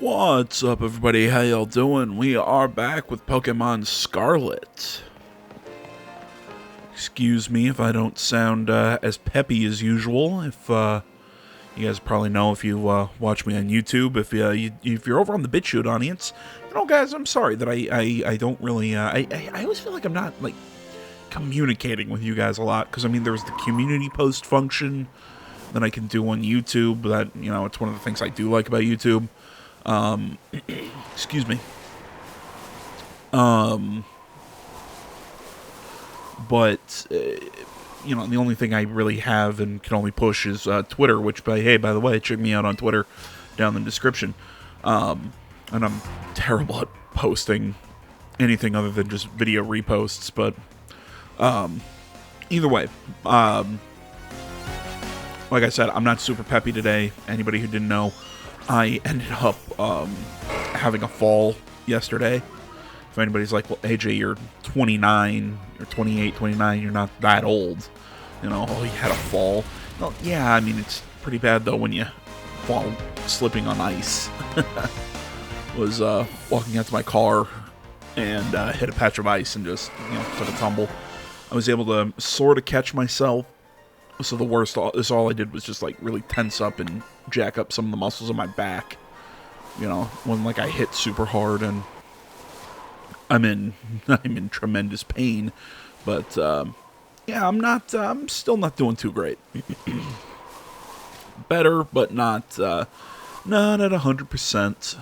What's up, everybody? How y'all doing? We are back with Pokemon Scarlet. Excuse me if I don't sound as peppy as usual. If you guys probably know if you watch me on YouTube. If you're over on the BitChute audience, guys, I'm sorry that I don't really. I always feel like I'm not like communicating with you guys a lot because there's the community post function that I can do on YouTube. That it's one of the things I do like about YouTube. Excuse me. But the only thing I really have and can only push is Twitter, which, by the way, check me out on Twitter down in the description. And I'm terrible at posting anything other than just video reposts, but either way, like I said, I'm not super peppy today. Anybody who didn't know, I ended up having a fall yesterday. If anybody's like, well, AJ, you're 29, you're 28, 29, you're not that old. Oh, you had a fall. Well, yeah, it's pretty bad, though, when you fall slipping on ice. Was walking out to my car and hit a patch of ice and just, took a tumble. I was able to sort of catch myself. So the worst, all I did was just, really tense up and jack up some of the muscles in my back. When, I hit super hard and I'm in tremendous pain. But, yeah, I'm still not doing too great. Better, but not at 100%.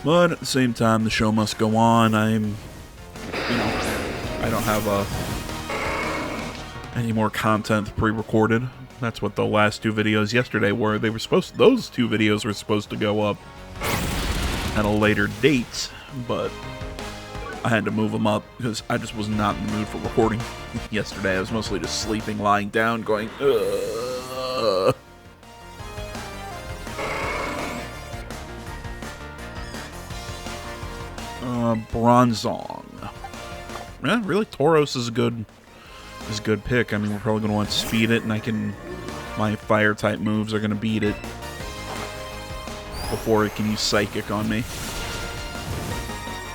But at the same time, the show must go on. I don't have any more content pre-recorded. That's what the last two videos yesterday were. Those two videos were supposed to go up at a later date, but I had to move them up because I just was not in the mood for recording yesterday. I was mostly just sleeping, lying down, going, ugh. Bronzong. Yeah, really, Tauros is a good pick. We're probably going to want to speed it, and my fire type moves are going to beat it before it can use Psychic on me. I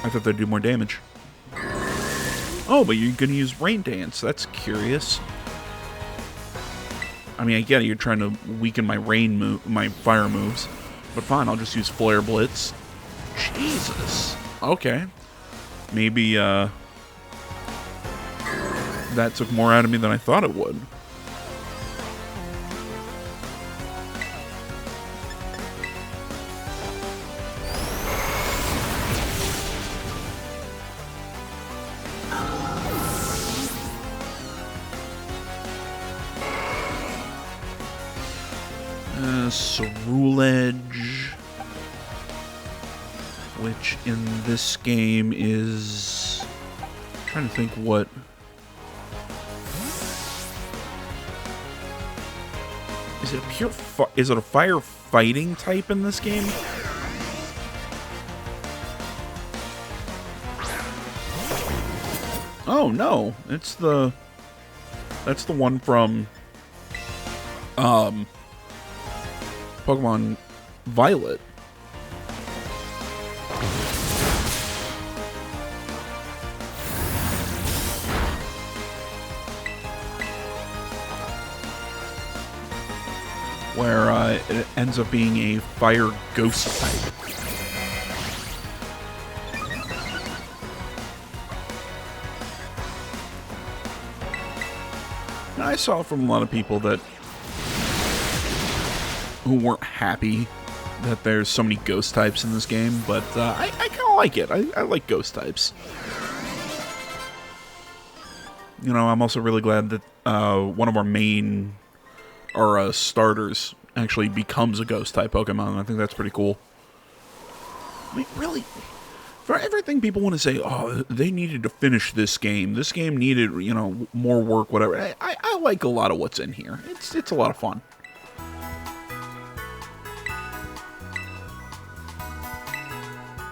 thought they'd do more damage. Oh, but you're going to use Rain Dance. That's curious. I get it. You're trying to weaken my my fire moves, but fine. I'll just use Flare Blitz. Jesus. Okay. Maybe, that took more out of me than I thought it would. Cerulege, which in this game is... I'm trying to think what... Is it a pure... Is it a fire fighting type in this game? Oh, no. It's the... That's the one from... Pokemon Violet. Where it ends up being a fire ghost type. And I saw from a lot of people who weren't happy that there's so many ghost types in this game, but I kind of like it. I like ghost types. I'm also really glad that one of our starters actually becomes a ghost type Pokemon. I think that's pretty cool. Really, for everything people want to say, oh, they needed to finish this game. This game needed, more work, whatever. I like a lot of what's in here. It's a lot of fun.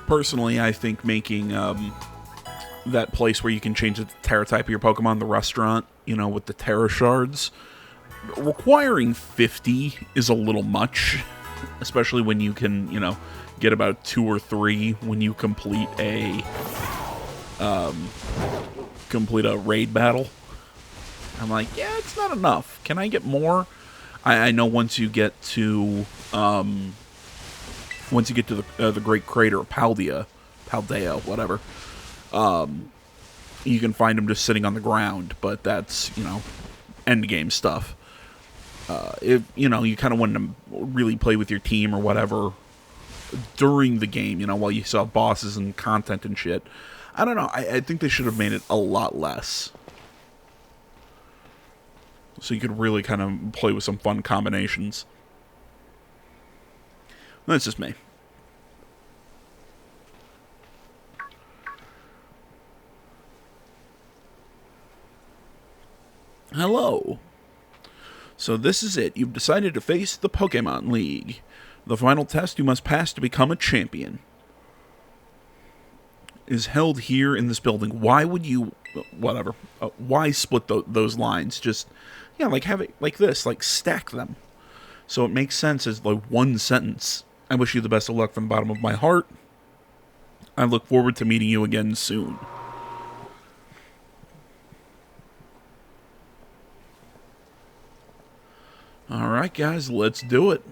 Personally, I think making that place where you can change the Terra type of your Pokemon, the restaurant, with the Terra shards. Requiring 50 is a little much, especially when you can, get about 2 or 3 when you complete a raid battle. I'm like, yeah, it's not enough. Can I get more? I know once you get to the Great Crater of Paldea, whatever, you can find them just sitting on the ground, but that's, end game stuff. If, you kind of want to really play with your team or whatever during the game, while you saw bosses and content and shit. I don't know. I think they should have made it a lot less. So you could really kind of play with some fun combinations. That's just me. Hello. So this is it. You've decided to face the Pokémon League. The final test you must pass to become a champion is held here in this building. Why would you... Whatever. Why split those lines? Just, like have it like this. Like stack them. So it makes sense as like one sentence. I wish you the best of luck from the bottom of my heart. I look forward to meeting you again soon. Alright, guys, let's do it.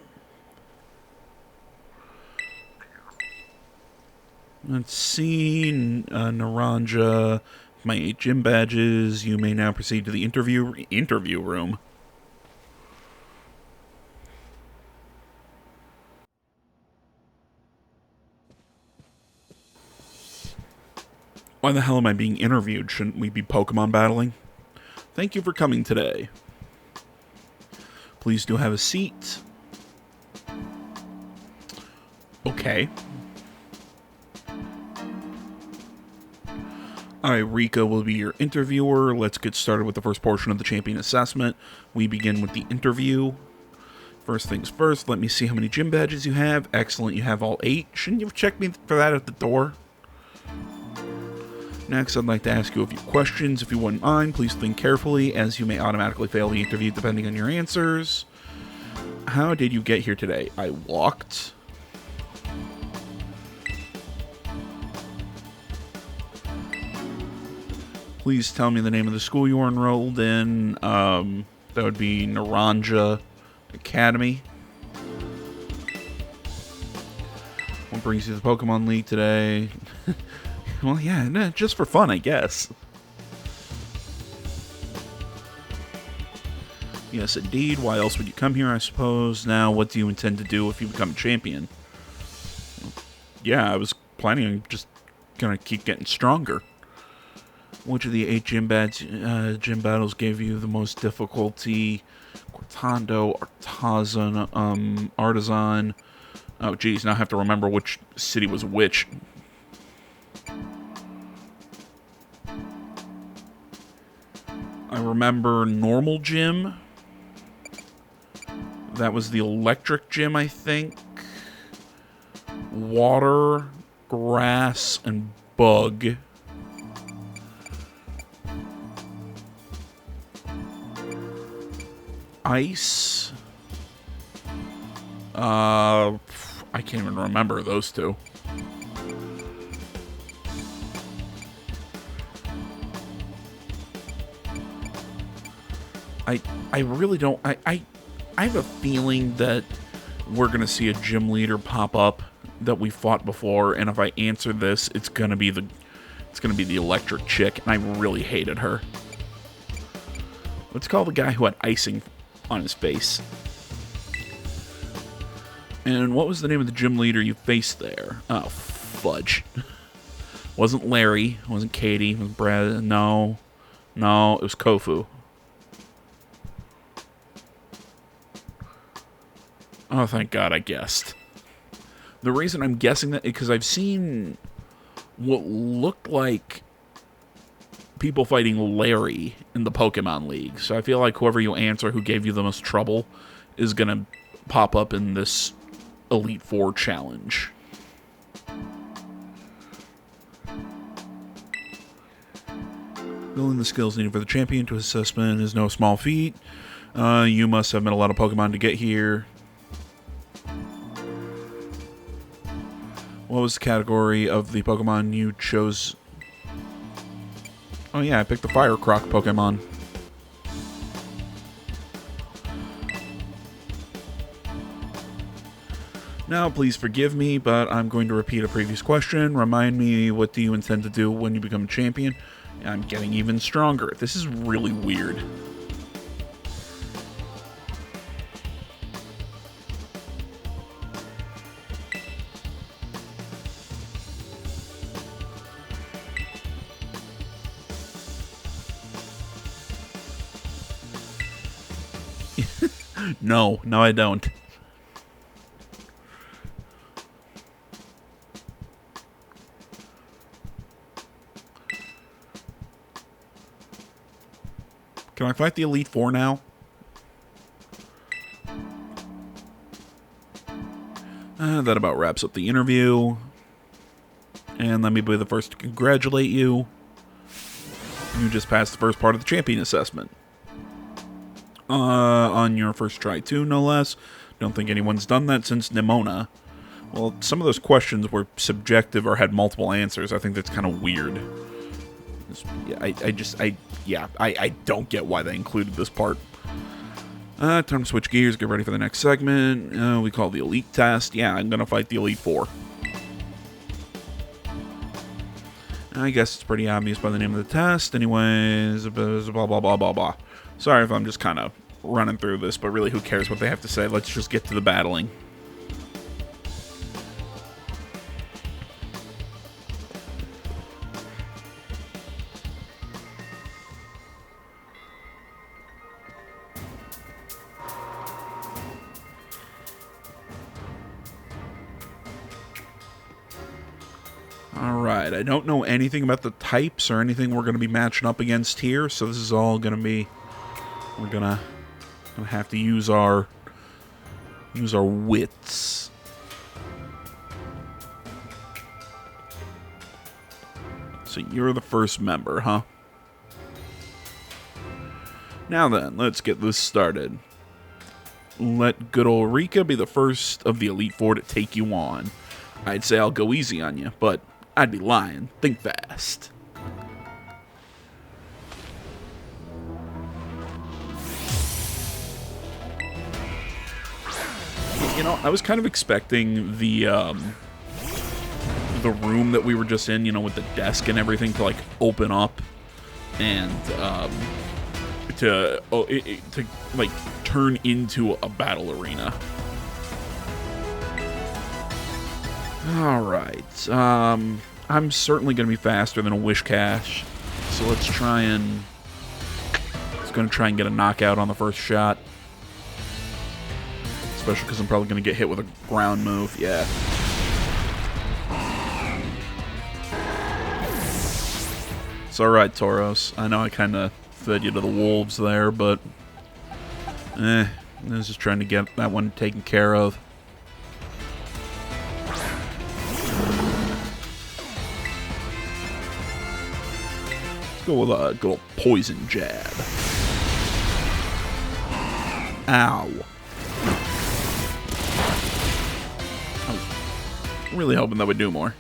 Let's see. Naranja. My 8 gym badges. You may now proceed to the interview room. Why the hell am I being interviewed? Shouldn't we be Pokemon battling? Thank you for coming today. Please do have a seat. Okay. Alright, Rika will be your interviewer. Let's get started with the first portion of the champion assessment. We begin with the interview. First things first, let me see how many gym badges you have. Excellent, you have all 8. Shouldn't you have checked me for that at the door? Next, I'd like to ask you a few questions. If you wouldn't mind, please think carefully, as you may automatically fail the interview depending on your answers. How did you get here today? I walked. Please tell me the name of the school you were enrolled in. That would be Naranja Academy. What brings you to the Pokemon League today? Well, yeah, just for fun, I guess. Yes, indeed. Why else would you come here, I suppose? Now, what do you intend to do if you become a champion? Yeah, I was planning on just gonna keep getting stronger. Which of the 8 gym battles gave you the most difficulty? Cortando, Artisan. Oh, geez, now I have to remember which city was which. I remember normal gym. That was the electric gym, I think. Water, grass, and bug. Ice. I can't even remember those two. I really don't. I have a feeling that we're gonna see a gym leader pop up that we fought before, and if I answer this, it's gonna be the electric chick, and I really hated her. Let's call the guy who had icing on his face. And what was the name of the gym leader you faced there? Oh, fudge. Wasn't Larry. Wasn't Katie. Was Brad. No. No, it was Kofu. Oh, thank God I guessed. The reason I'm guessing that is because I've seen what looked like people fighting Larry in the Pokemon League. So I feel like whoever you answer who gave you the most trouble is going to pop up in this Elite Four challenge. Building the skills needed for the champion to assessment is no small feat. You must have met a lot of Pokemon to get here. What was the category of the Pokemon you chose? Oh yeah, I picked the Fire Croc Pokemon. Now, please forgive me, but I'm going to repeat a previous question. Remind me, what do you intend to do when you become a champion? I'm getting even stronger. This is really weird. No, I don't. Can I fight the Elite Four now? That about wraps up the interview. And let me be the first to congratulate you. You just passed the first part of the champion assessment. On your first try too, no less. Don't think anyone's done that since Nimona. Well, some of those questions were subjective or had multiple answers. I think that's kind of weird. I don't get why they included this part. Time to switch gears, get ready for the next segment. We call it the Elite Test. Yeah, I'm gonna fight the Elite Four. I guess it's pretty obvious by the name of the test. Anyways, blah, blah, blah, blah, blah. Sorry if I'm just kind of running through this, but really who cares what they have to say. Let's just get to the battling. Alright, I don't know anything about the types or anything we're going to be matching up against here, so this is all going to be... We're gonna have to use our wits. So you're the first member, huh? Now then, let's get this started. Let good old Rika be the first of the Elite Four to take you on. I'd say I'll go easy on you, but I'd be lying. Think fast. You know, I was kind of expecting the room that we were just in, you know, with the desk and everything to, like, open up and, to like, turn into a battle arena. Alright, I'm certainly going to be faster than a Wishcash, so let's try and... It's going to try and get a knockout on the first shot. Especially because I'm probably going to get hit with a ground move, yeah. It's alright, Tauros. I know I kind of fed you to the wolves there, but... I was just trying to get that one taken care of. Go with a good old poison jab. Ow. I was really hoping that would do more.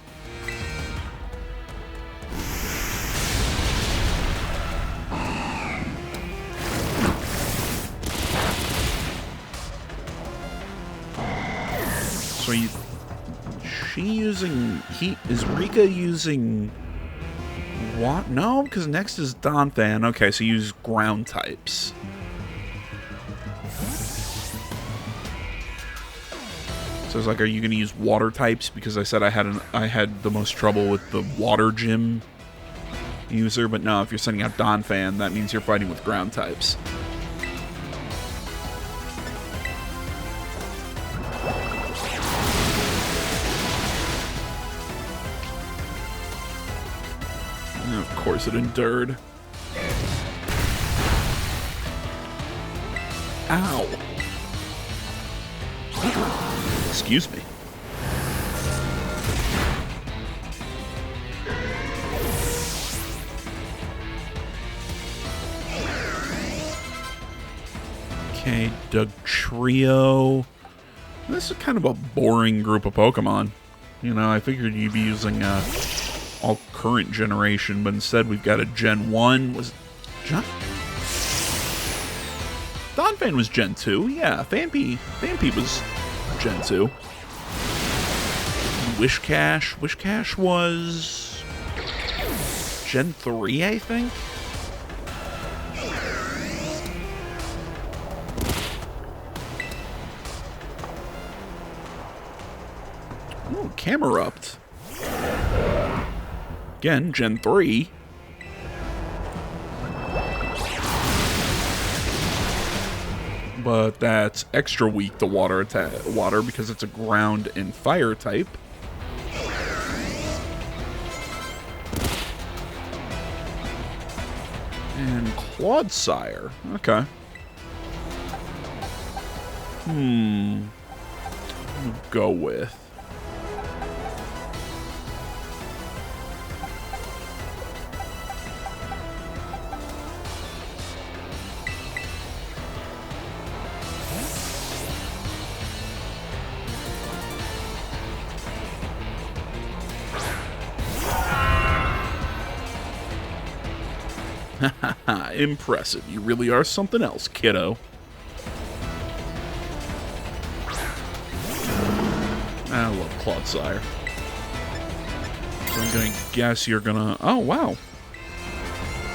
So is Rika using what? No, because next is Donphan. Okay, so use ground types. So it's like, are you going to use water types? Because I said I had the most trouble with the water gym user, but no, if you're sending out Donphan, that means you're fighting with ground types. And of course it endured. Ow. Excuse me. Okay, Dugtrio. This is kind of a boring group of Pokemon. You know, I figured you'd be using all current generation, but instead we've got a Gen 1. Was John? Donphan was Gen 2. Yeah, Phanpy was Gen 2. Wishcash was Gen 3, I think. Ooh, Camerupt. Again, Gen 3. But that's extra weak to water because it's a ground and fire type. And Clodsire. Okay. We'll go with. Impressive. You really are something else, kiddo. I love Clodsire. So I'm gonna guess you're gonna... Oh, wow.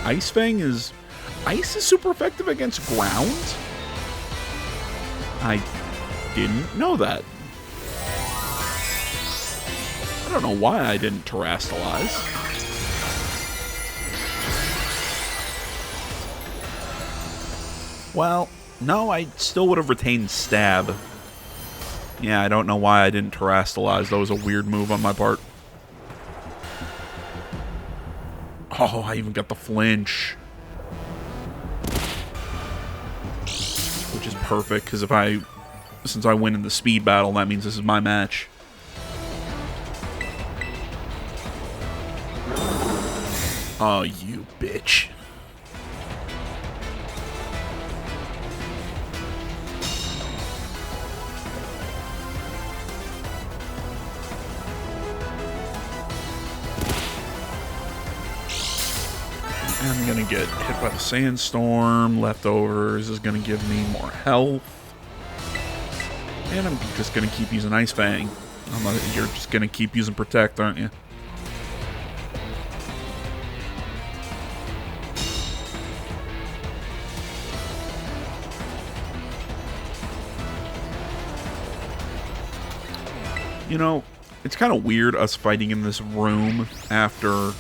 Ice Fang is... Ice is super effective against ground? I didn't know that. I don't know why I didn't Terrastalize. Well, no, I still would have retained Stab. Yeah, I don't know why I didn't Terrastalize. That was a weird move on my part. Oh, I even got the flinch. Which is perfect, because since I win in the speed battle, that means this is my match. Oh, you bitch. I'm gonna get hit by the sandstorm. Leftovers is gonna give me more health. And I'm just gonna keep using Ice Fang. You're just gonna keep using Protect, aren't you? You know, it's kind of weird us fighting in this room after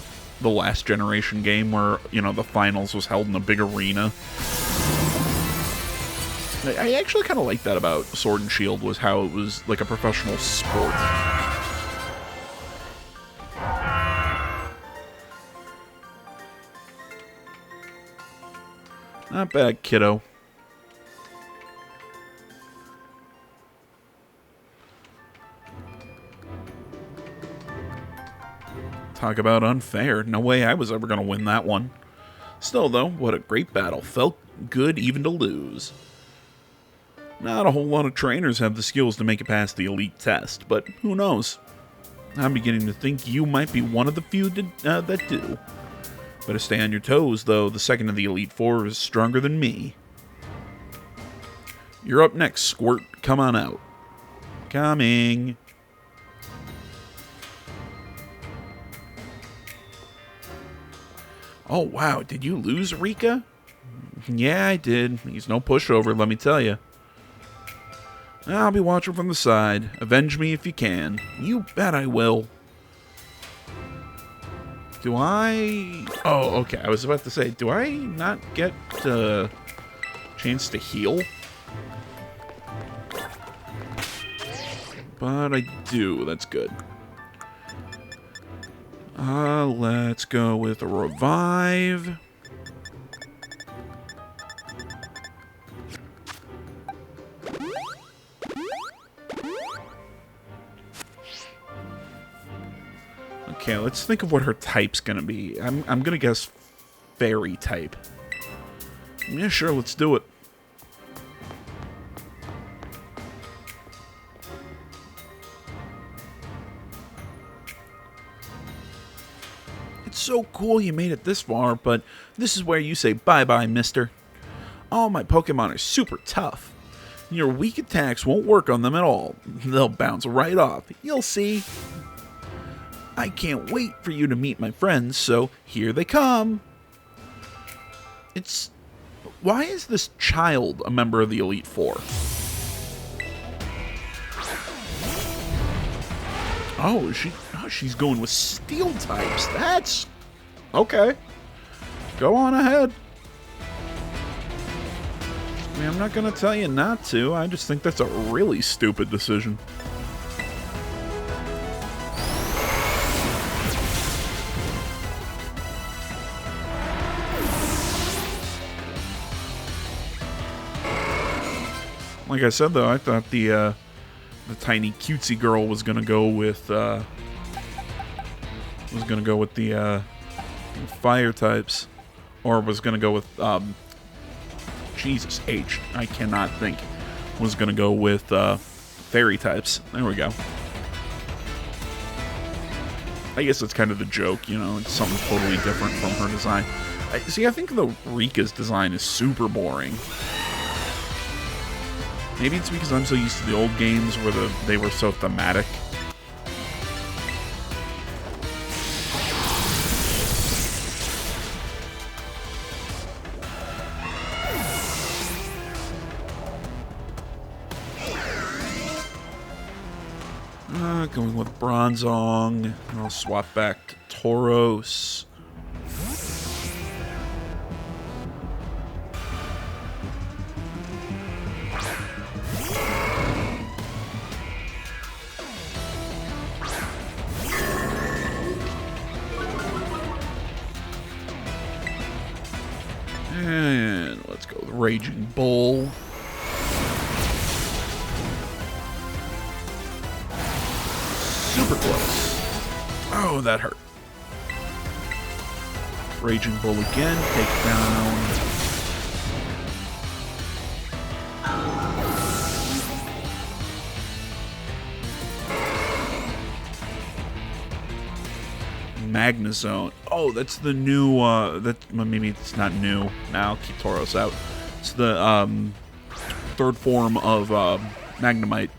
the last generation game where, you know, the finals was held in a big arena. I actually kind of like that about Sword and Shield, was how it was like a professional sport. Not bad, kiddo. Talk about unfair. No way I was ever going to win that one. Still, though, what a great battle. Felt good even to lose. Not a whole lot of trainers have the skills to make it past the elite test, but who knows? I'm beginning to think you might be one of the few that do. Better stay on your toes, though. The second of the Elite Four is stronger than me. You're up next, Squirt. Come on out. Coming. Oh, wow. Did you lose Rika? Yeah, I did. He's no pushover, let me tell you. I'll be watching from the side. Avenge me if you can. You bet I will. Do I... Oh, okay. I was about to say, do I not get a chance to heal? But I do. That's good. Let's go with a revive. Okay, let's think of what her type's gonna be. I'm gonna guess fairy type. Yeah, sure, let's do it. so cool you made it this far, but this is where you say bye-bye, mister. All my Pokemon are super tough. Your weak attacks won't work on them at all. They'll bounce right off. You'll see. I can't wait for you to meet my friends, so here they come. Why is this child a member of the Elite Four? Oh, she's going with steel types. That's okay. Go on ahead. I mean, I'm not going to tell you not to. I just think that's a really stupid decision. Like I said, though, I thought the tiny cutesy girl was gonna go with the fire types, or was gonna go with Jesus H. I cannot think. Was gonna go with fairy types. There we go. I guess that's kind of the joke, you know. It's something totally different from her design. I think the Rika's design is super boring. Maybe it's because I'm so used to the old games where they were so thematic. Going with Bronzong. I'll swap back to Tauros. And let's go with Raging Bull. Super close. Oh, that hurt. Raging Bull again. Take down. Magnezone. Oh, that's the new, maybe it's not new. Now I'll keep Tauros out. It's the, third form of, Magnemite,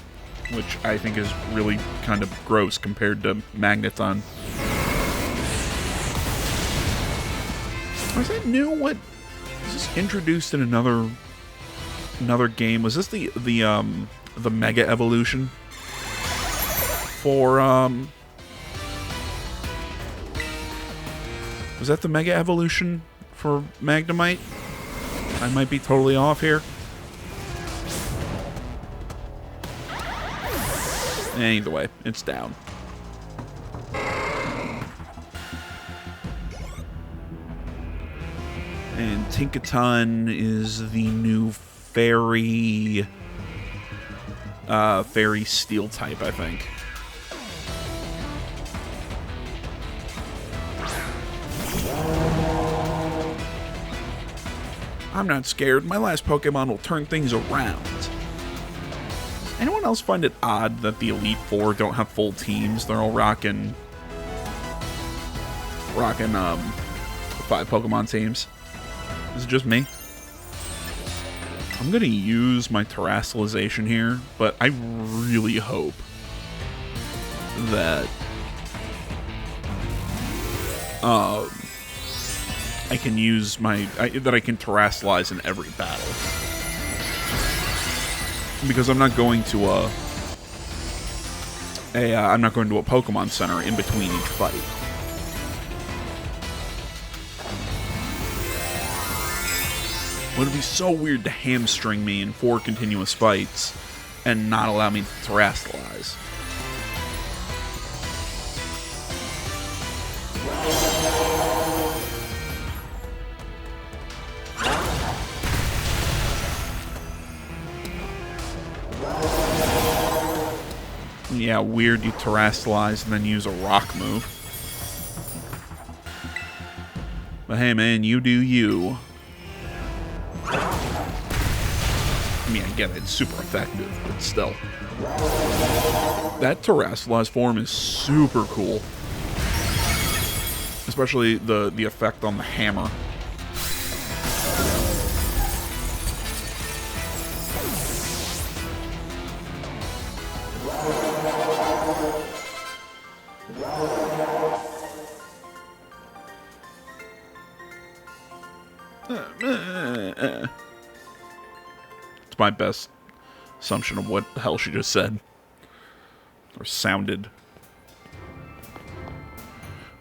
which I think is really kind of gross compared to Magneton. Was that new? What? Is this introduced in another game? Was this the Mega Evolution? For, was that the Mega Evolution for Magnemite? I might be totally off here. Either way, it's down. And Tinkaton is the new fairy steel type, I think. I'm not scared. My last Pokemon will turn things around. Anyone else find it odd that the Elite Four don't have full teams? They're all rocking 5 Pokemon teams. Is it just me? I'm gonna use my Terastallization here, but I really hope that I can use that I can Terastallize in every battle. Because I'm not going to a Pokemon Center in between each fight. Would it be so weird to hamstring me in 4 continuous fights and not allow me to Terastallize? Yeah, weird you Terastallize and then use a rock move. But hey man, you do you. I mean, I get it, it's super effective, but still. That Terastallized form is super cool. Especially the effect on the hammer. It's my best assumption of what the hell she just said. Or sounded.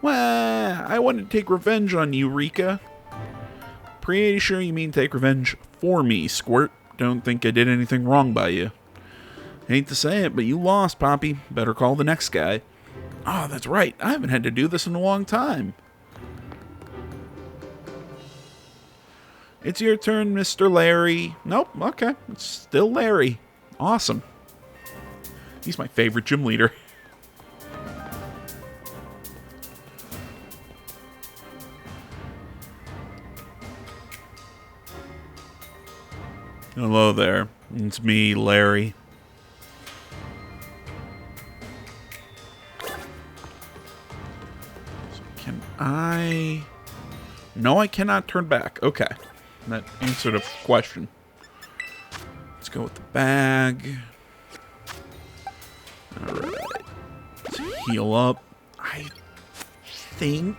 Well, I want to take revenge on you, Rika. Pretty sure you mean take revenge for me, Squirt. Don't think I did anything wrong by you. Hate to say it, but you lost, Poppy. Better call the next guy. Oh, that's right. I haven't had to do this in a long time. It's your turn, Mr. Larry. Nope, okay. It's still Larry. Awesome. He's my favorite gym leader. Hello there. It's me, Larry. So can I... No, I cannot turn back. Okay. That answered a question. Let's go with the bag. Alright. Let's heal up. I think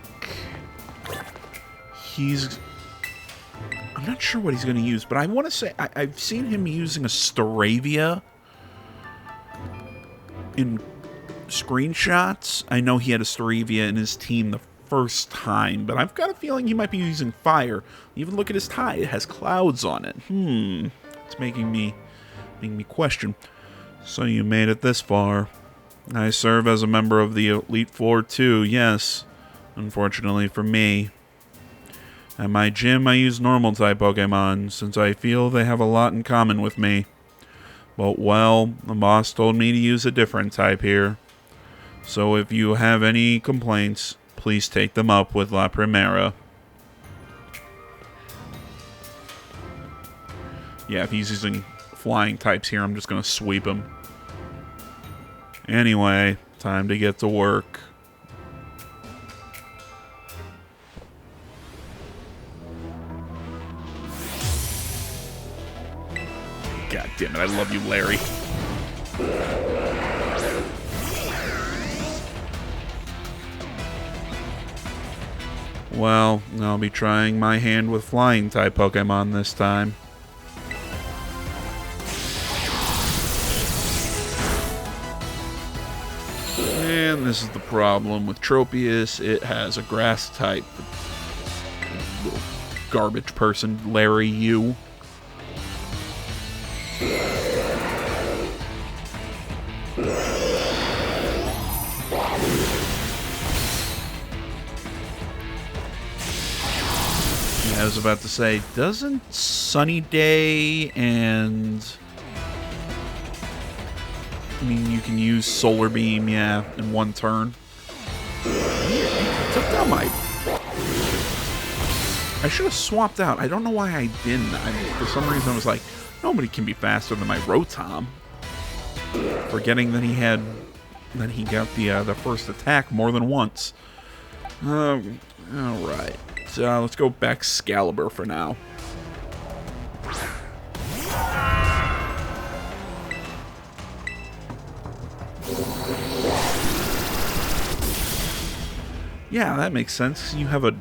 he's... I'm not sure what he's going to use, but I want to say I've seen him using a Staravia in screenshots. I know he had a Staravia in his team the first time, but I've got a feeling he might be using fire. Even look at his tie; it has clouds on it. It's making me question. So you made it this far. I serve as a member of the Elite Four too. Yes, unfortunately for me. At my gym, I use normal type Pokemon since I feel they have a lot in common with me. But well, the boss told me to use a different type here. So if you have any complaints, please take them up with La Primera. Yeah, if he's using flying types here, I'm just going to sweep him. Anyway, time to get to work. God damn it, I love you, Larry. Well, I'll be trying my hand with flying type Pokemon this time. And this is the problem with Tropius. It has a grass type. Little garbage person, Larry, you. I was about to say, doesn't Sunny Day and... I mean, you can use Solar Beam, yeah, in one turn. Took down my... I should have swapped out. I don't know why I didn't. For some reason, I was like, nobody can be faster than my Rotom. Forgetting that he had... that he got the first attack more than once. Alright. Let's go back Excalibur for now. Yeah, that makes sense. You have a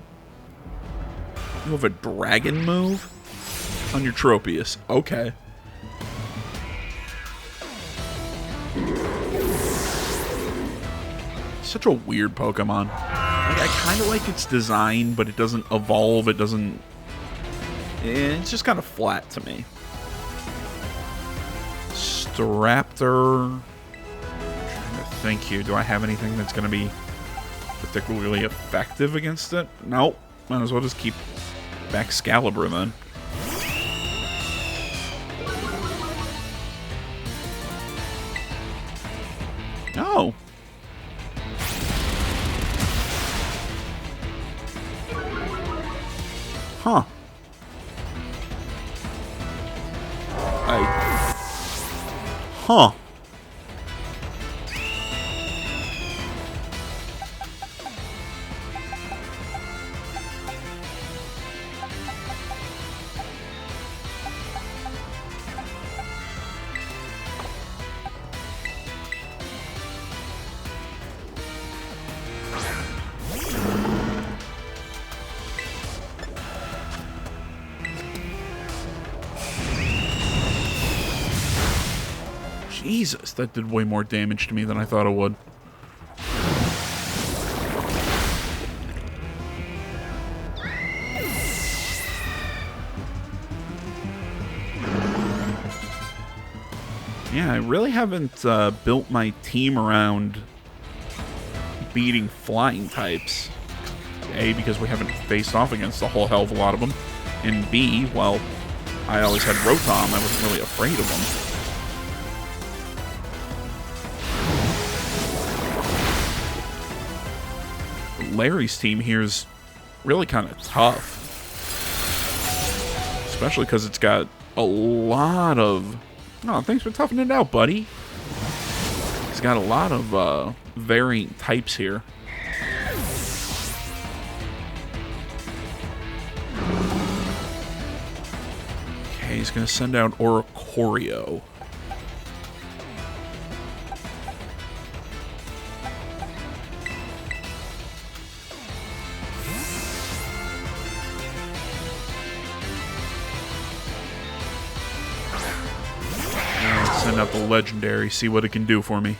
dragon move on your Tropius. Okay. Such a weird Pokemon. Like, I kind of like its design, but it doesn't evolve. It doesn't... It's just kind of flat to me. Staraptor. I'm trying to think here. Do I have anything that's going to be particularly effective against it? Nope. Might as well just keep back Excalibur then. Oh. Huh. Huh. Jesus, that did way more damage to me than I thought it would. Yeah, I really haven't built my team around beating flying types. A, because we haven't faced off against a whole hell of a lot of them. And B, well, I always had Rotom. I wasn't really afraid of them. But Larry's team here is really kind of tough. Especially because it's got a lot of... Oh, thanks for toughing it out, buddy. It's got a lot of variant types here. Okay, he's going to send out Oricorio. Send out the legendary, see what it can do for me.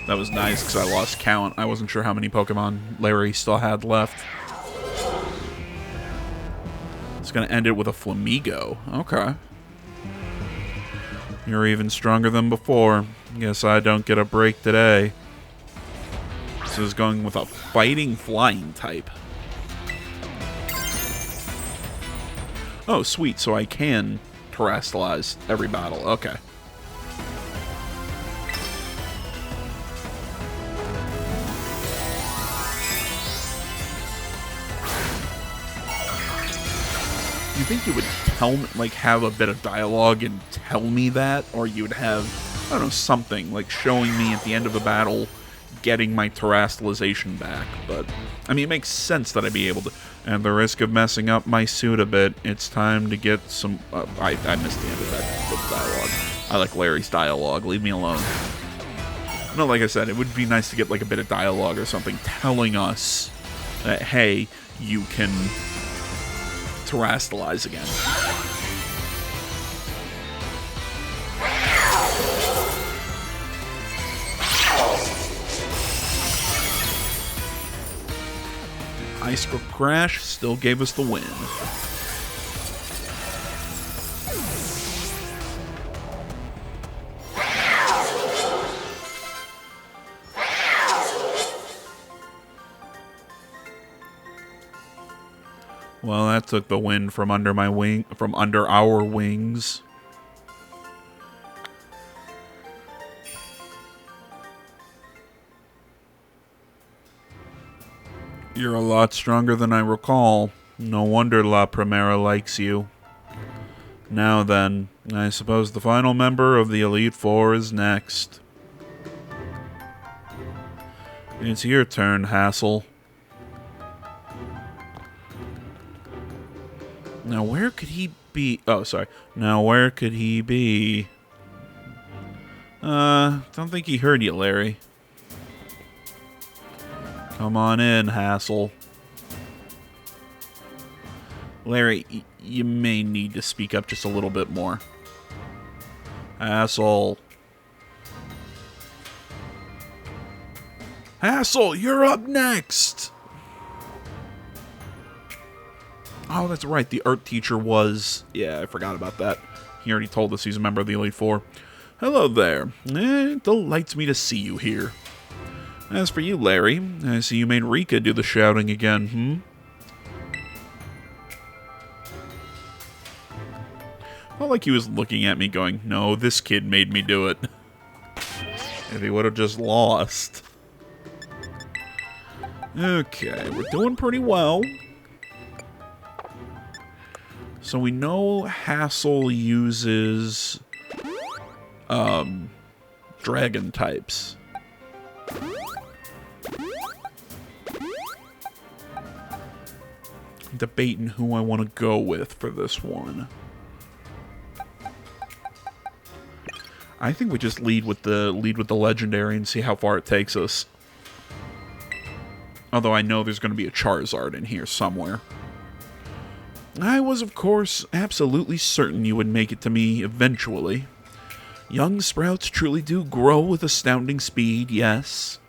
That was nice because I lost count. I wasn't sure how many Pokemon Larry still had left. It's going to end it with a Flamigo. Okay. You're even stronger than before. Guess I don't get a break today. This is going with a fighting flying type. Oh, sweet. So I can terrestrialize every battle. Okay. You think you would tell me, like, have a bit of dialogue and tell me that? Or you would have, I don't know, something, like showing me at the end of a battle getting my terrestrialization back. But, I mean, it makes sense that I'd be able to. At the risk of messing up my suit a bit, it's time to get some... I missed the end of that dialogue. I like Larry's dialogue. Leave me alone. No, like I said, it would be nice to get, like, a bit of dialogue or something telling us that, hey, you can... terrestrialize again. Ice Crash still gave us the win. Well, that took the wind from under my wing, from under our wings. You're a lot stronger than I recall. No wonder La Primera likes you. Now then, I suppose the final member of the Elite Four is next. It's your turn, Hassel. Now, where could he be? Oh, sorry. Now, where could he be? Don't think he heard you, Larry. Come on in, Hassel. Larry, you may need to speak up just a little bit more. Hassel. Hassel, you're up next! Oh, that's right. The art teacher was... Yeah, I forgot about that. He already told us he's a member of the Elite Four. Hello there. It delights me to see you here. As for you, Larry, I see you made Rika do the shouting again, Felt like he was looking at me going, no, this kid made me do it. If he would have just lost. Okay, we're doing pretty well. So we know Hassel uses dragon types. I'm debating who I want to go with for this one. I think we just lead with the legendary and see how far it takes us. Although I know there's going to be a Charizard in here somewhere. I was, of course, absolutely certain you would make it to me eventually. Young sprouts truly do grow with astounding speed, yes.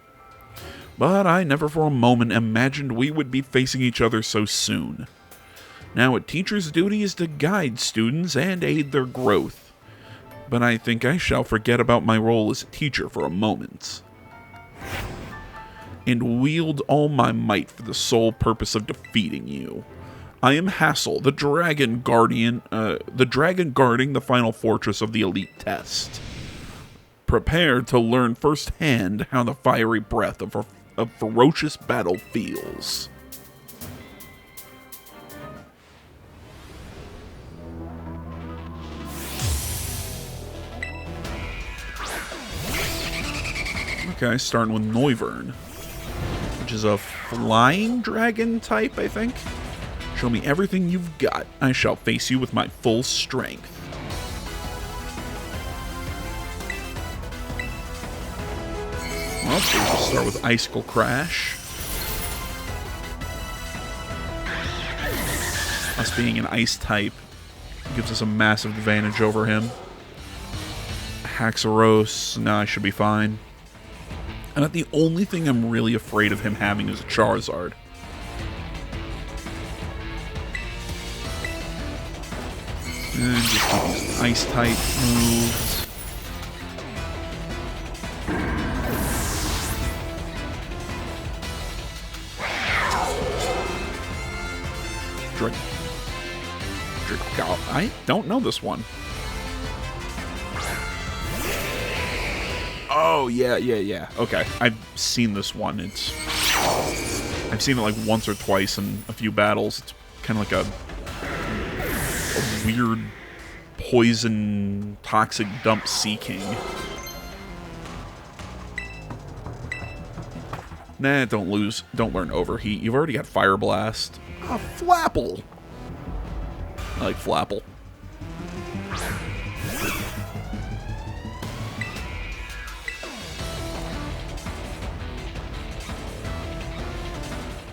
But I never for a moment imagined we would be facing each other so soon. Now, a teacher's duty is to guide students and aid their growth. But I think I shall forget about my role as a teacher for a moment, and wield all my might for the sole purpose of defeating you. I am Hassel, the dragon guardian, guarding the final fortress of the elite test. Prepared to learn firsthand how the fiery breath of a ferocious battle feels. Okay, starting with Noivern, which is a flying dragon type, I think. Show me everything you've got. I shall face you with my full strength. Well, so we'll start with Icicle Crash. Us being an ice type gives us a massive advantage over him. Haxorus, no, I should be fine. And the only thing I'm really afraid of him having is a Charizard. And just these ice-type moves. I don't know this one. Oh, yeah. Okay, I've seen this one. I've seen it like once or twice in a few battles. It's kind of like a weird poison toxic dump Sea King. Nah, don't learn Overheat. You've already got Fire Blast. Ah, Flapple. I like Flapple.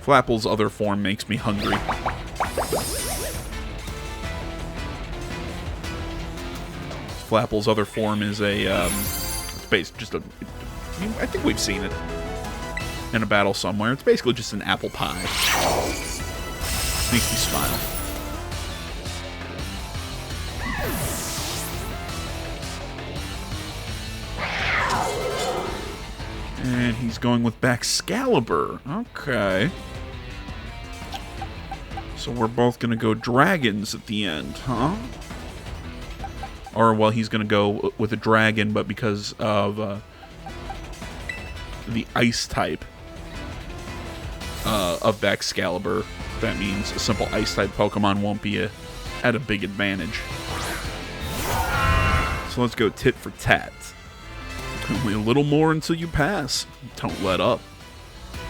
Flapple's other form makes me hungry. Flapple's other form is a, it's basically just a, I think we've seen it in a battle somewhere. It's basically just an apple pie. Makes me smile. And he's going with Baxcalibur. Okay. So we're both going to go dragons at the end, huh? Or, well, he's going to go with a dragon, but because of the ice type of Baxcalibur, that means a simple ice type Pokemon won't be at a big advantage. So let's go tit for tat. Only a little more until you pass. Don't let up.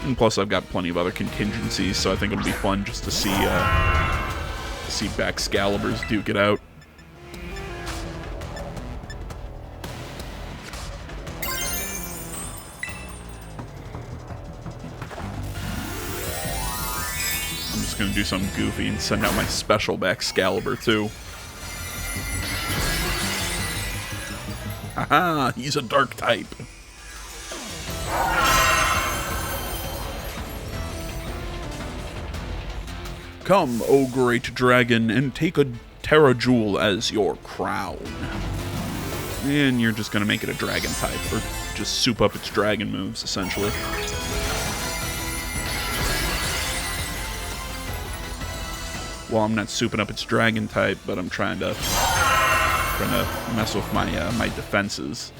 And plus, I've got plenty of other contingencies, so I think it'll be fun just to see Baxcaliburs duke it out. I'm just gonna do something goofy and send out my special Baxcalibur too. Haha, he's a dark type. Come, O great dragon, and take a Terra Jewel as your crown. And you're just gonna make it a dragon type, or just soup up its dragon moves, essentially. Well, I'm not souping up its dragon type, but I'm trying to mess with my my defenses.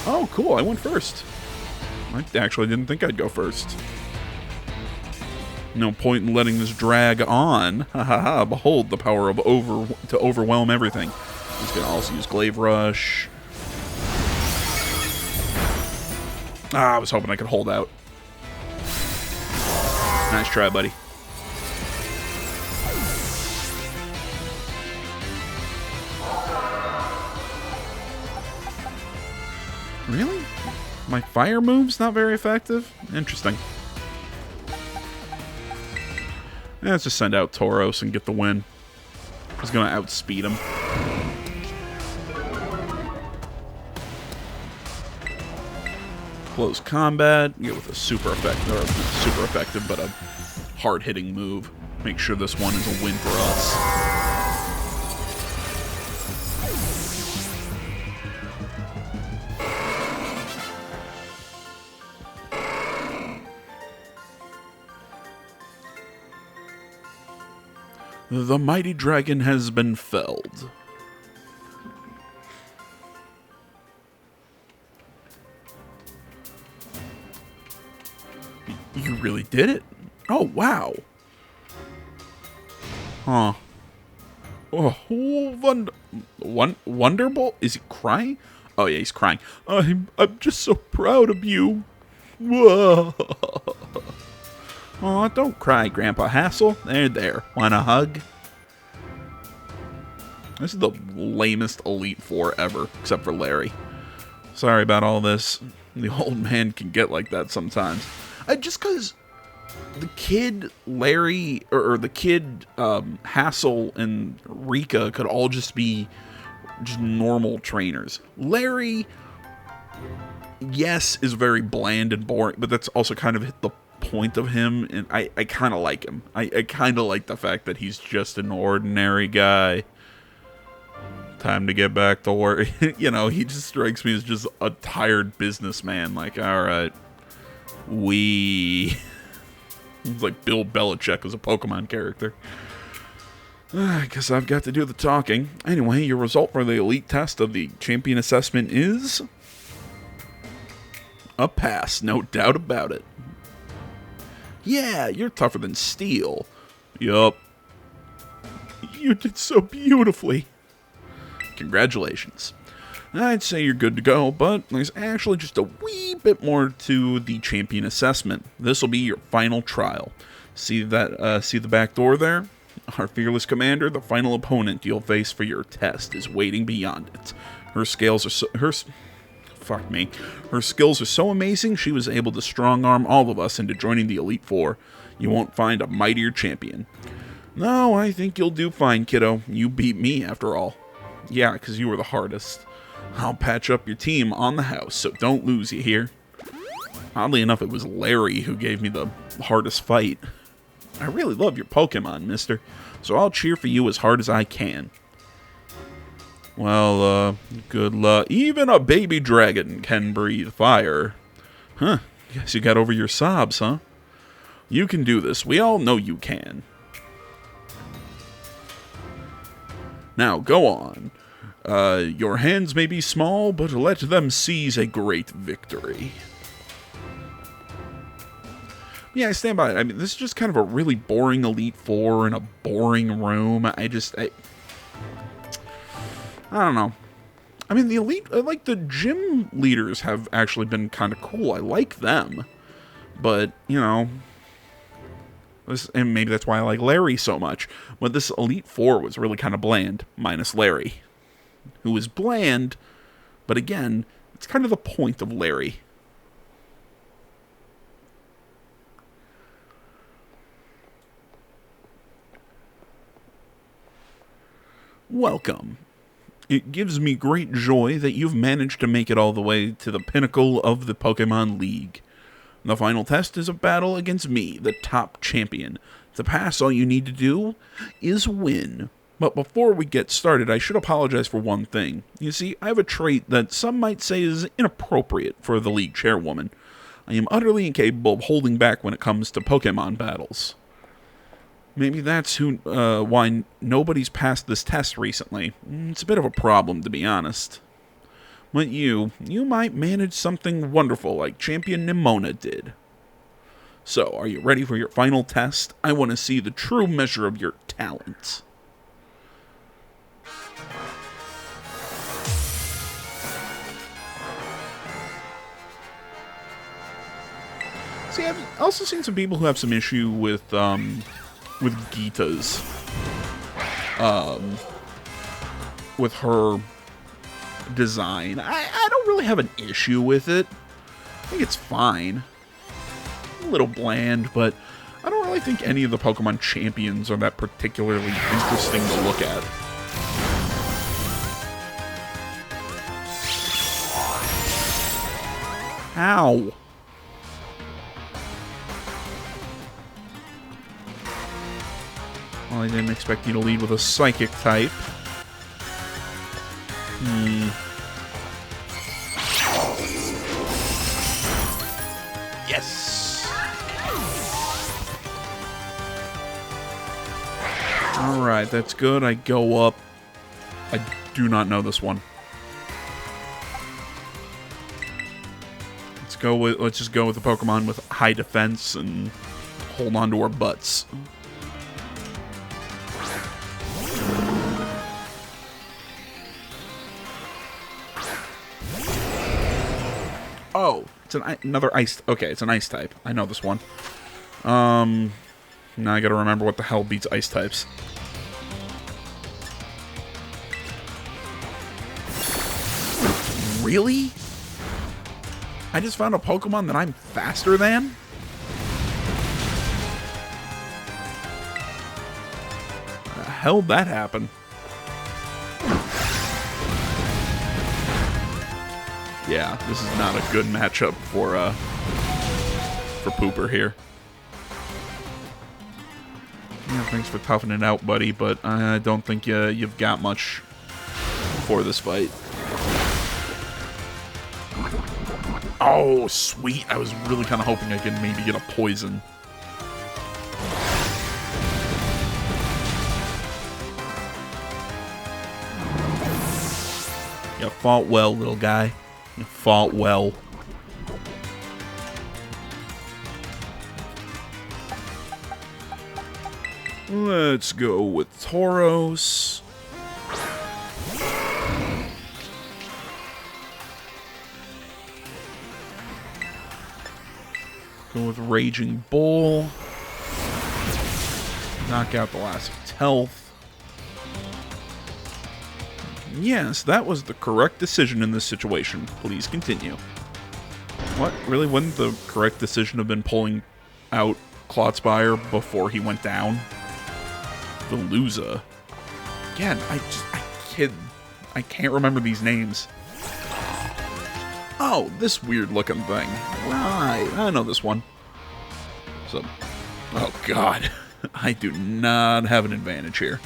Oh, cool! I went first. I actually didn't think I'd go first. No point in letting this drag on. Ha ha ha! Behold the power of to overwhelm everything. He's gonna also use Glaive Rush. Ah, I was hoping I could hold out. Nice try, buddy. My fire move's not very effective? Interesting. Let's just send out Tauros and get the win. He's going to outspeed him. Close combat. Get with a super effective, or not super effective, but a hard-hitting move. Make sure this one is a win for us. The mighty dragon has been felled. You really did it? Oh, wow. Huh. Oh, Wonderbolt? Is he crying? Oh, yeah, he's crying. I'm just so proud of you. Whoa. Aw, don't cry, Grandpa Hassel. There. Want a hug? This is the lamest Elite Four ever, except for Larry. Sorry about all this. The old man can get like that sometimes. Just because the kid Larry, or the kid Hassel and Rika could all just be just normal trainers. Larry, yes, is very bland and boring, but that's also kind of the point of him, and I kind of like him. I kind of like the fact that he's just an ordinary guy. Time to get back to work. You know, he just strikes me as just a tired businessman. Like, alright, It's like Bill Belichick as a Pokemon character. I guess I've got to do the talking. Anyway, your result for the elite test of the champion assessment is a pass, no doubt about it. Yeah, you're tougher than steel. Yup. You did so beautifully. Congratulations. I'd say you're good to go, but there's actually just a wee bit more to the champion assessment. This will be your final trial. See the back door there? Our fearless commander, the final opponent you'll face for your test, is waiting beyond it. Her skills are so amazing, she was able to strong-arm all of us into joining the Elite Four. You won't find a mightier champion. No, I think you'll do fine, kiddo. You beat me, after all. Yeah, because you were the hardest. I'll patch up your team on the house, so don't lose, you hear? Oddly enough, it was Larry who gave me the hardest fight. I really love your Pokemon, mister, so I'll cheer for you as hard as I can. Well, good luck. Even a baby dragon can breathe fire. Huh, guess you got over your sobs, huh? You can do this. We all know you can. Now, go on. Your hands may be small, but let them seize a great victory. Yeah, I stand by it. I mean, this is just kind of a really boring Elite Four in a boring room. I don't know. I mean, the gym leaders have actually been kind of cool. I like them. But, you know, and maybe that's why I like Larry so much. But this Elite Four was really kind of bland, minus Larry, who is bland, but again, it's kind of the point of Larry. Welcome. It gives me great joy that you've managed to make it all the way to the pinnacle of the Pokemon League. The final test is a battle against me, the top champion. To pass, all you need to do is win. But before we get started, I should apologize for one thing. You see, I have a trait that some might say is inappropriate for the league chairwoman. I am utterly incapable of holding back when it comes to Pokemon battles. Maybe that's why nobody's passed this test recently. It's a bit of a problem, to be honest. But you might manage something wonderful like Champion Nimona did. So, are you ready for your final test? I want to see the true measure of your talent. See, I've also seen some people who have some issue with Geeta's, with her design. I don't really have an issue with it. think it's fine. A little bland, but I don't really think any of the Pokemon champions are that particularly interesting to look at. Ow! Well, I didn't expect you to lead with a Psychic type. Yes! Alright, that's good. I go up. I do not know this one. Let's just go with the Pokemon with high defense and hold on to our butts. Oh, it's another ice. Okay, it's an ice type. I know this one. Now I gotta remember what the hell beats ice types. Really? I just found a Pokemon that I'm faster than? How'd that happen? Yeah, this is not a good matchup for Pooper here. Yeah, thanks for toughing it out, buddy, but I don't think you've got much for this fight. Oh, sweet. I was really kind of hoping I could maybe get a poison. You fought well, little guy. You fought well. Let's go with Tauros. Go with Raging Bull. Knock out the last of its health. Yes, that was the correct decision in this situation. Please continue. What? Really? Wouldn't the correct decision have been pulling out Clotspire before he went down? Veluza. Again, I can't remember these names. Oh, this weird looking thing. Right, I know this one. So, oh god, I do not have an advantage here.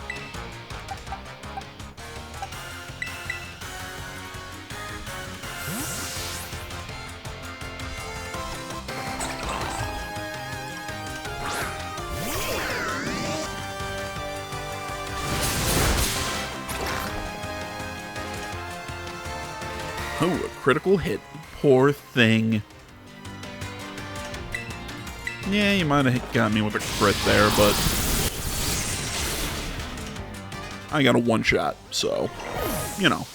Oh, a critical hit. Poor thing. Yeah, you might have got me with a crit there, but I got a one-shot, so, you know.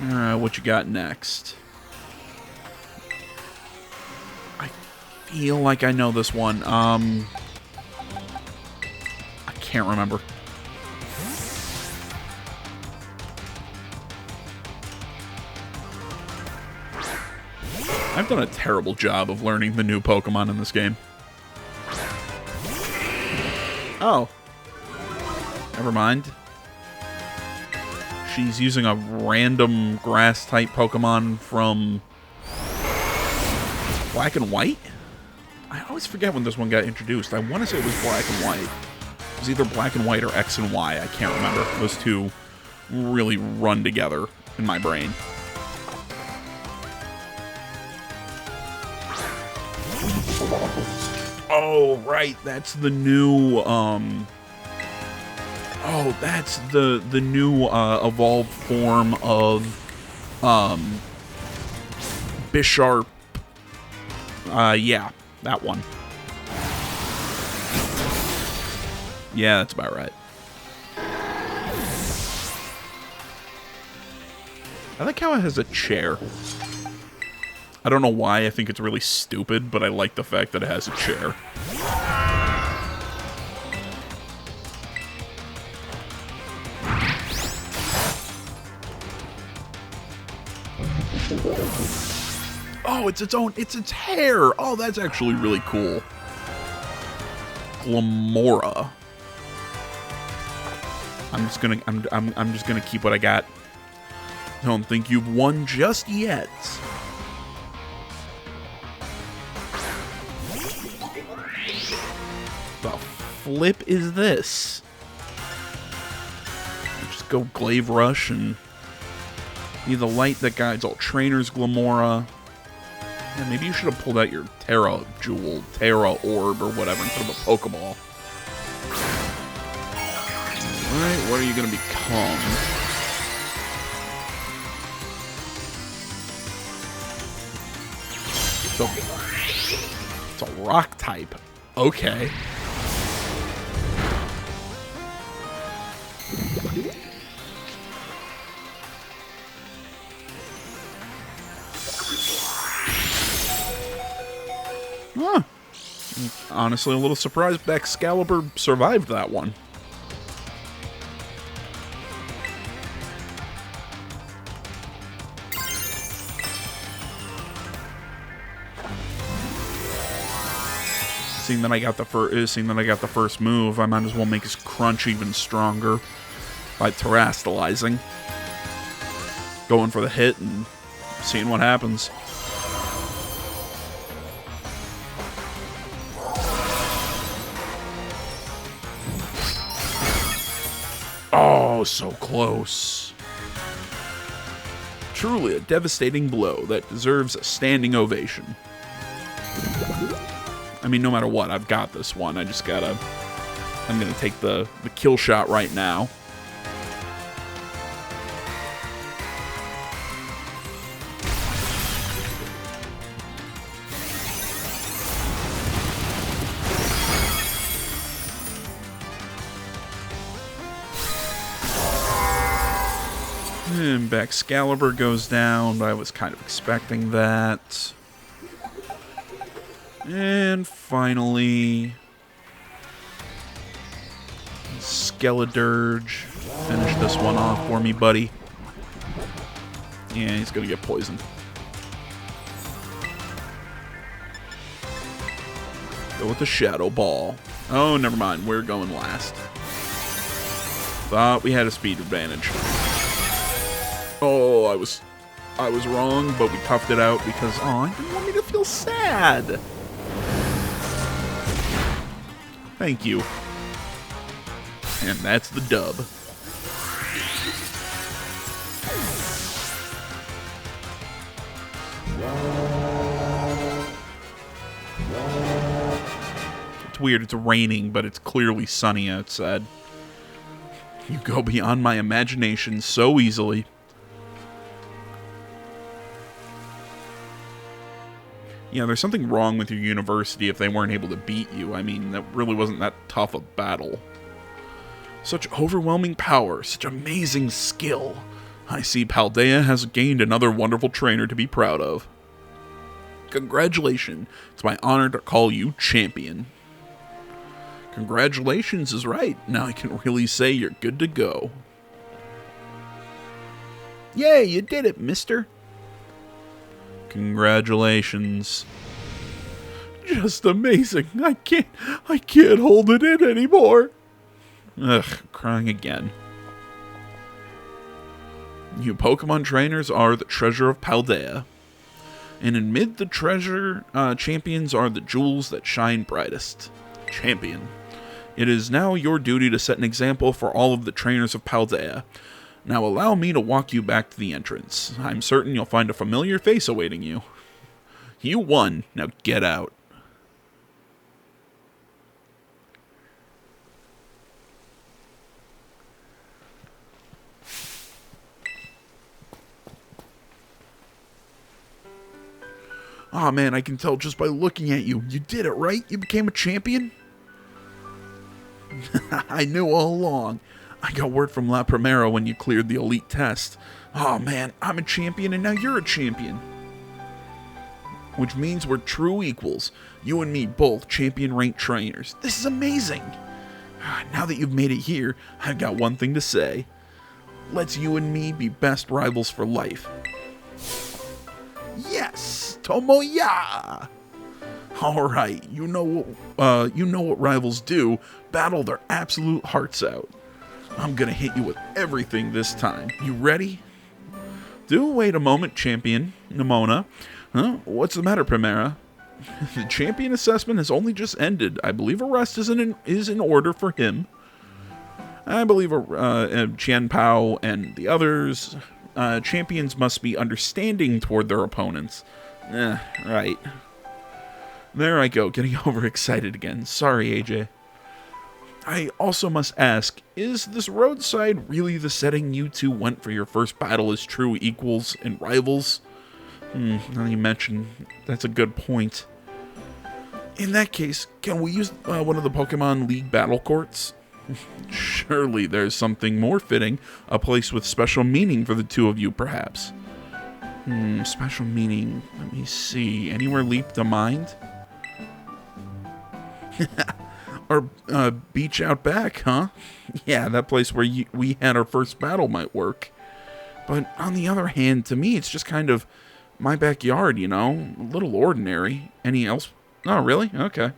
Alright, what you got next? I feel like I know this one. I can't remember. I've done a terrible job of learning the new Pokemon in this game. Oh. Never mind. She's using a random grass-type Pokemon from Black and White? I always forget when this one got introduced. I want to say it was Black and White. It was either Black and White or X and Y. I can't remember. Those two really run together in my brain. Oh, right, that's the new, oh, that's the new, evolved form of, Bisharp. Yeah, that one. Yeah, that's about right. I like how it has a chair. I don't know why, I think it's really stupid, but I like the fact that it has a chair. Oh, it's its hair. Oh, that's actually really cool. Glamora. I'm just gonna keep what I got. Don't think you've won just yet. The flip is this? Just go Glaive Rush and be the light that guides all trainers, Glamora. Yeah, maybe you should have pulled out your Terra Jewel, Terra Orb, or whatever instead of a Pokeball. Alright, what are you going to become? It's a rock type. Okay. Huh. Honestly, a little surprised Excalibur survived that one. Seeing that I got the first move, I might as well make his crunch even stronger by terastallizing. Going for the hit and seeing what happens. Oh, so close. Truly a devastating blow that deserves a standing ovation. I mean, no matter what, I've got this one. I just gotta... I'm gonna take the kill shot right now. And Excalibur goes down. I was kind of expecting that. And finally, Skeledirge. Finish this one off for me, buddy. Yeah, he's gonna get poisoned. Go with the Shadow Ball. Oh, never mind. We're going last. Thought we had a speed advantage. Oh, I was wrong, but we toughed it out because, oh, I didn't want me to feel sad. Thank you. And that's the dub. It's weird, it's raining, but it's clearly sunny outside. You go beyond my imagination so easily. Yeah, there's something wrong with your university if they weren't able to beat you. I mean, that really wasn't that tough a battle. Such overwhelming power, such amazing skill. I see Paldea has gained another wonderful trainer to be proud of. Congratulations. It's my honor to call you champion. Congratulations is right. Now I can really say you're good to go. Yay, you did it, mister. Congratulations. Just amazing. I can't hold it in anymore. Ugh, crying again. You Pokemon trainers are the treasure of Paldea. And amid the treasure, champions are the jewels that shine brightest. Champion. It is now your duty to set an example for all of the trainers of Paldea. Now allow me to walk you back to the entrance. I'm certain you'll find a familiar face awaiting you. You won. Now get out. Aw, man, I can tell just by looking at you. You did it, right? You became a champion? I knew all along. I got word from La Primera when you cleared the elite test. Oh man, I'm a champion and now you're a champion. Which means we're true equals. You and me both champion ranked trainers. This is amazing. Now that you've made it here, I've got one thing to say. Let's you and me be best rivals for life. Yes, Tomoya. All right, you know what rivals do. Battle their absolute hearts out. I'm gonna hit you with everything this time. You ready? Do wait a moment, champion Nimona. Huh? What's the matter, Primera? The champion assessment has only just ended. I believe a rest is in order for him. I believe Qian Pao and the others. Champions must be understanding toward their opponents. Right. There I go, getting overexcited again. Sorry, AJ. I also must ask, is this roadside really the setting you two went for your first battle as true equals and rivals? Now you mention, that's a good point. In that case, can we use one of the Pokemon League battle courts? Surely there's something more fitting, a place with special meaning for the two of you, perhaps. Special meaning, let me see, anywhere leap to mind? Or beach out back, huh? Yeah, that place where we had our first battle might work. But on the other hand, to me, it's just kind of my backyard, you know? A little ordinary. Any else? Oh, really? Okay.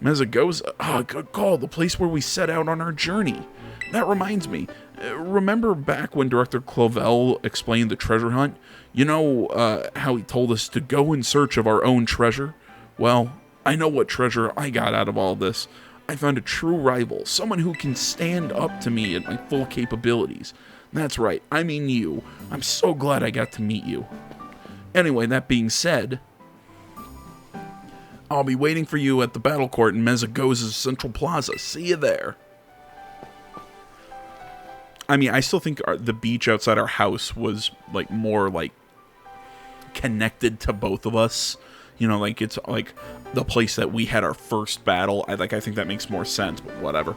Mezagoza. Oh, good call. The place where we set out on our journey. That reminds me. Remember back when Director Clovell explained the treasure hunt? You know how he told us to go in search of our own treasure? Well, I know what treasure I got out of all this. I found a true rival, someone who can stand up to me at my full capabilities. That's right, I mean you. I'm so glad I got to meet you. Anyway, that being said, I'll be waiting for you at the battle court in Mezagoza's Central Plaza. See you there. I mean, I still think the beach outside our house was like more like connected to both of us. You know, like it's like the place that we had our first battle. I think that makes more sense, but whatever.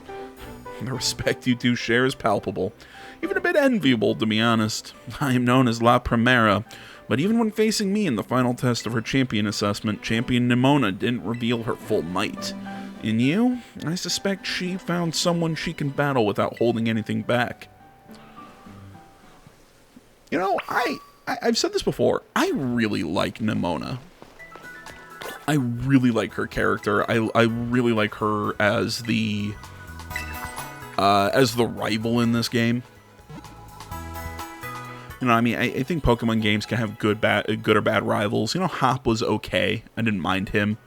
The respect you two share is palpable. Even a bit enviable, to be honest. I am known as La Primera, but even when facing me in the final test of her champion assessment, Champion Nimona didn't reveal her full might. In you, I suspect she found someone she can battle without holding anything back. You know, I've said this before. I really like Nimona. I really like her character. I really like her as the rival in this game. You know, I mean, I think Pokemon games can have good or bad rivals. You know, Hop was okay. I didn't mind him.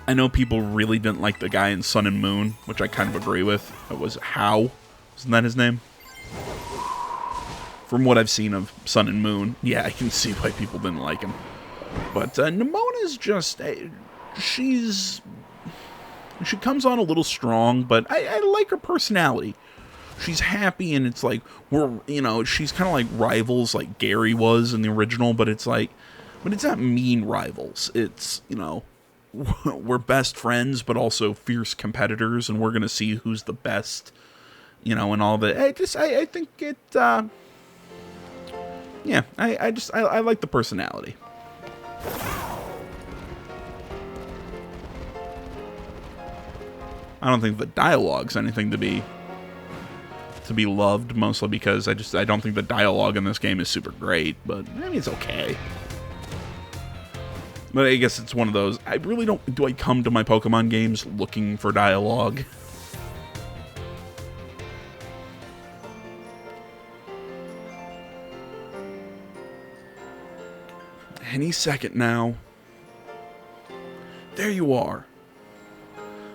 I know people really didn't like the guy in Sun and Moon, which I kind of agree with. It was How. Isn't that his name? From what I've seen of Sun and Moon, yeah, I can see why people didn't like him. But Nimona's just, she comes on a little strong, but I like her personality. She's happy, and it's like, she's kind of like rivals like Gary was in the original, but it's not mean rivals. It's, we're best friends, but also fierce competitors, and we're going to see who's the best, and all that. I think it, I like the personality. I don't think the dialogue's anything to be loved, mostly because I don't think the dialogue in this game is super great, but I mean, it's okay. But I guess it's one of those, I really do I come to my Pokemon games looking for dialogue? Any second now. There you are.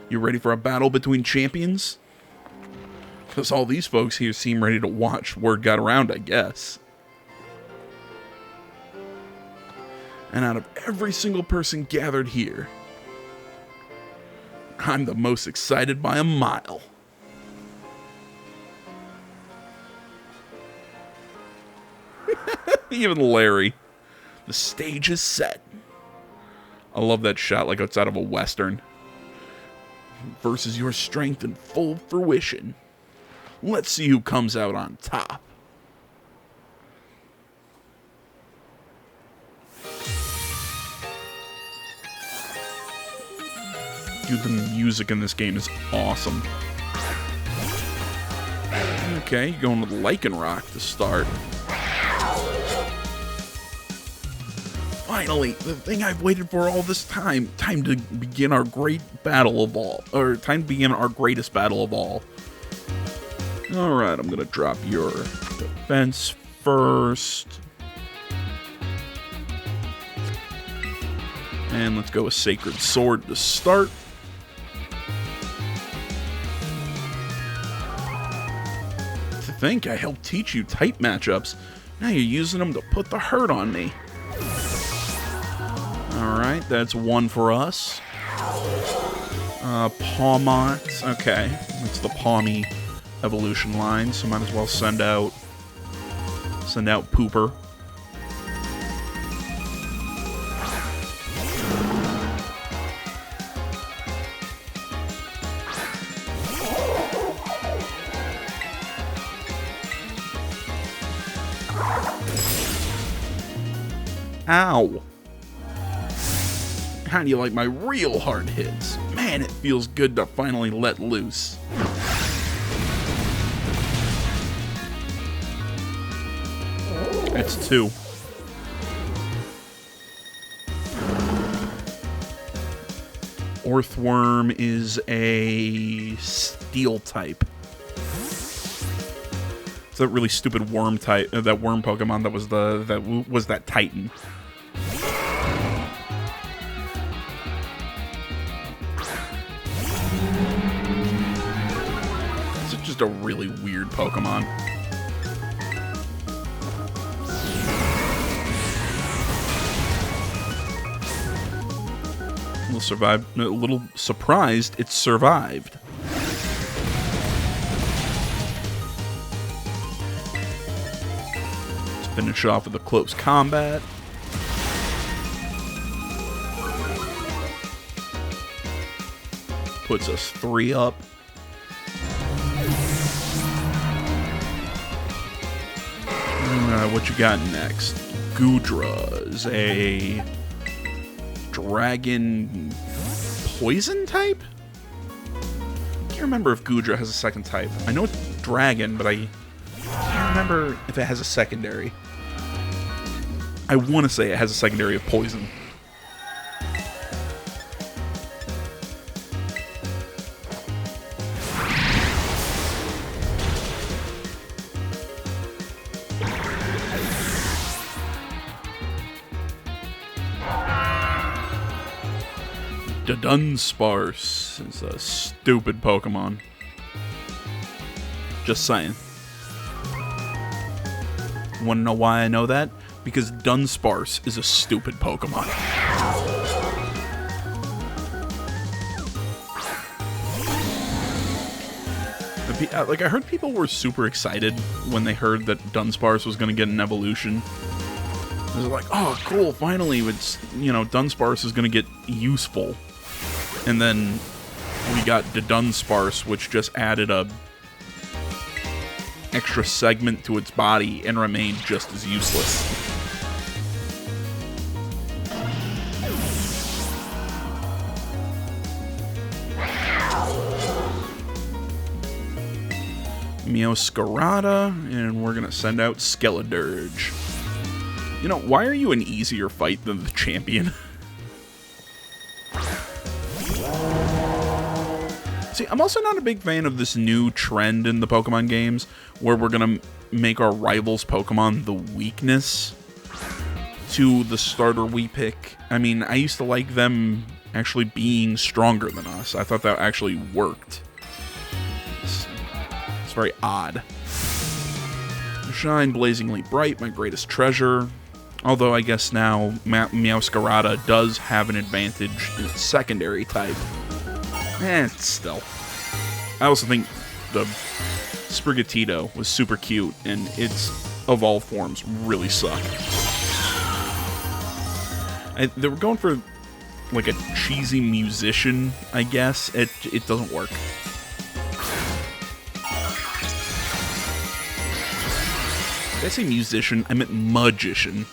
You ready for a battle between champions? Because all these folks here seem ready to watch. Word got around, I guess. And out of every single person gathered here, I'm the most excited by a mile. Even Larry. The stage is set. I love that shot like it's out of a Western. Versus your strength in full fruition. Let's see who comes out on top. Dude, the music in this game is awesome. Okay, going with Lycanroc to start. Finally, the thing I've waited for all this time. Time to begin our great battle of all. Or time to begin our greatest battle of all. Alright, I'm gonna drop your defense first. And let's go with Sacred Sword to start. To think I helped teach you type matchups. Now you're using them to put the hurt on me. Alright, that's one for us. Pawmont. Okay, that's the Pawmy evolution line, so might as well send out Pooper. Ow. How do you like my real hard hits? Man, it feels good to finally let loose. It's 2. Orthworm is a steel type. It's that really stupid worm type, that worm Pokemon that was that Titan. It's just a really weird Pokemon. A little surprised it survived. Let's finish off with a close combat. Puts us 3 up. What you got next? Goodra is a dragon poison type? I can't remember if Goodra has a second type. I know it's dragon, but I can't remember if it has a secondary. I want to say it has a secondary of poison. Dunsparce is a stupid Pokemon. Just saying. Wanna know why I know that? Because Dunsparce is a stupid Pokemon. Like, I heard people were super excited when they heard that Dunsparce was gonna get an evolution. They were like, oh, cool, finally, it's, you know, Dunsparce is gonna get useful. And then we got the Dunsparce, which just added a extra segment to its body and remained just as useless. Meowscarada, and we're gonna send out Skeledirge. You know, why are you an easier fight than the champion? See, I'm also not a big fan of this new trend in the Pokemon games where we're gonna make our rivals' Pokemon the weakness to the starter we pick. I mean, I used to like them actually being stronger than us. I thought that actually worked. It's very odd. Shine blazingly bright, my greatest treasure. Although I guess now Meowscarada does have an advantage in its secondary type. Still. I also think the Sprigatito was super cute, and its evolved forms really suck. They were going for like a cheesy musician, I guess. It doesn't work. Did I say musician? I meant magician.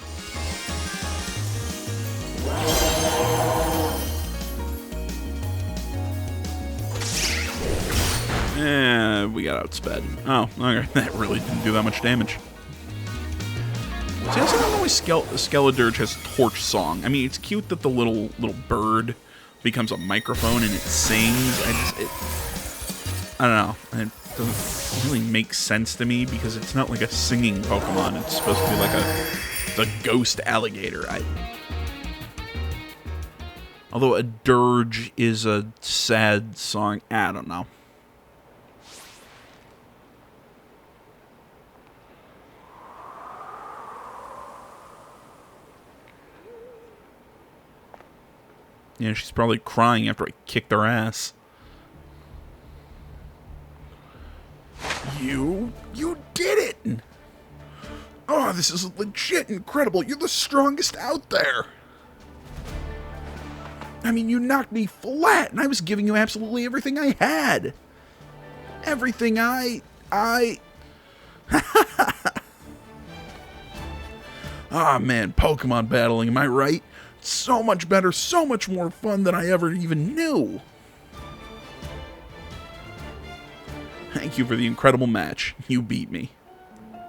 We got outsped. Oh, okay. That really didn't do that much damage. See, I also don't know why Skeledirge has Torch Song. I mean, it's cute that the little bird becomes a microphone and it sings. I don't know. It doesn't really make sense to me because it's not like a singing Pokemon. It's supposed to be like the ghost alligator. Although a dirge is a sad song. I don't know. Yeah, she's probably crying after I kicked her ass. You did it! Oh, this is legit incredible. You're the strongest out there. I mean, you knocked me flat, and I was giving you absolutely everything I had. Everything I... Ah, man, Pokemon battling, am I right? So much better, so much more fun than I ever even knew. Thank you for the incredible match. You beat me.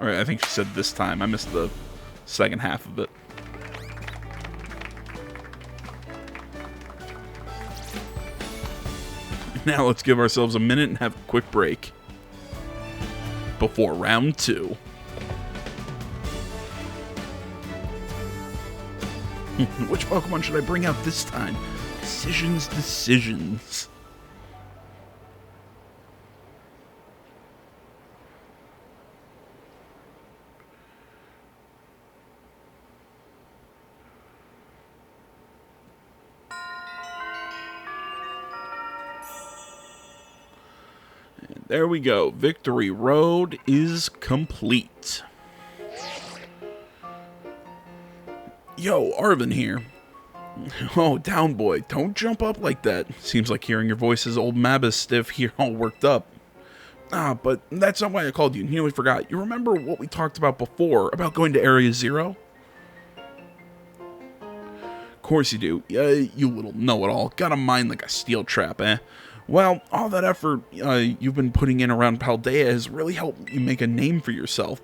Or I think she said this time. I missed the second half of it. Now let's give ourselves a minute and have a quick break before round 2. Which Pokemon should I bring out this time? Decisions. And there we go. Victory Road is complete. Yo, Arvin here. Oh, down boy, don't jump up like that. Seems like hearing your voice is old Mabus stiff here all worked up. Ah, but that's not why I called you. Nearly forgot. You remember what we talked about before, about going to Area 0? Of course you do. You little know-it-all. Got a mind like a steel trap, eh? Well, all that effort you've been putting in around Paldea has really helped you make a name for yourself.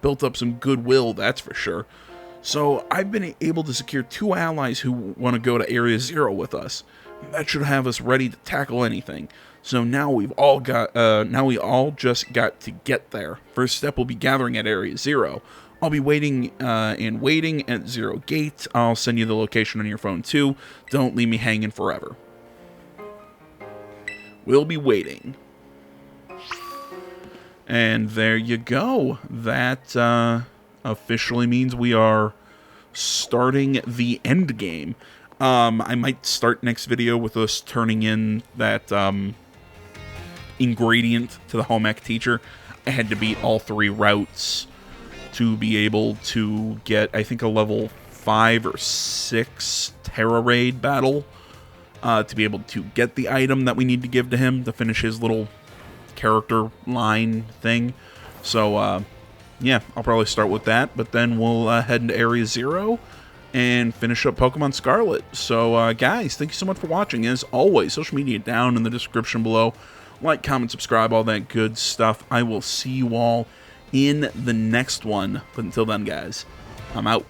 Built up some goodwill, that's for sure. So, I've been able to secure 2 allies who want to go to Area 0 with us. That should have us ready to tackle anything. So now we all just got to get there. First step will be gathering at Area 0. I'll be waiting at 0 Gate. I'll send you the location on your phone too. Don't leave me hanging forever. We'll be waiting. And there you go. That, officially means we are starting the end game. I might start next video with us turning in that ingredient to the home ec teacher. I had to beat all 3 routes to be able to get, I think, a level 5 or 6 Terra Raid battle to be able to get the item that we need to give to him to finish his little character line thing. So, yeah, I'll probably start with that, but then we'll head into Area 0 and finish up Pokemon Scarlet. So, guys, thank you so much for watching. As always, social media down in the description below. Like, comment, subscribe, all that good stuff. I will see you all in the next one. But until then, guys, I'm out.